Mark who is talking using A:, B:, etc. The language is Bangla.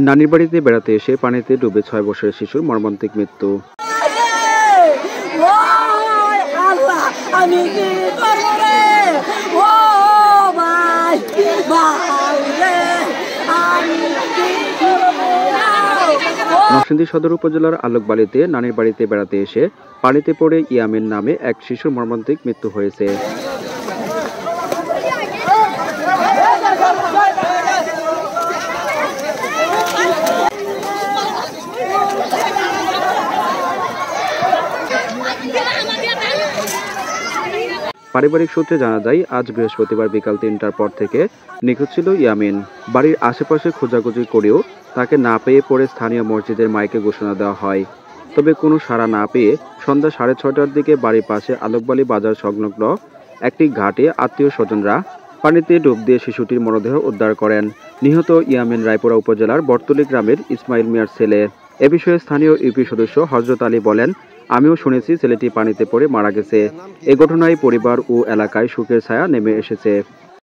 A: নানির বাড়িতে বেড়াতে এসে পানিতে ডুবে 6 বছরের শিশুর মর্মান্তিক মৃত্যু। নরসিংদী সদর উপজেলার আলোকবাড়িতে নানির বাড়িতে বেড়াতে এসে পানিতে পড়ে ইয়ামিন নামে এক শিশুর মর্মান্তিক মৃত্যু হয়েছে। পারিবারিক সূত্রে জানা যায়, আজ বৃহস্পতিবার বিকাল 3টার পর থেকে নিখোঁজ ছিল ইয়ামিন। বাড়ির আশেপাশে খোঁজাখুঁজি করেও তাকে না পেয়ে পরে স্থানীয় মসজিদের মাইকে ঘোষণা দেওয়া হয়। তবে কোনো সাড়া না পেয়ে সন্ধ্যা 6:30টার দিকে বাড়ির পাশে আলোকবাড়ি বাজার সংলগ্ন একটি ঘাটে আত্মীয় স্বজনরা পানিতে ডুব দিয়ে শিশুটির মরদেহ উদ্ধার করেন। নিহত ইয়ামিন রায়পুরা উপজেলার বটতলী গ্রামের ইসমাইল মিয়ার ছেলে। এ বিষয়ে স্থানীয় ইউপি সদস্য হযরত আলী বলেন, আমিও শুনেছি ছেলেটি পানিতে পড়ে মারা গেছে। এ ঘটনায় পরিবার ও এলাকায় শোকের ছায়া নেমে এসেছে।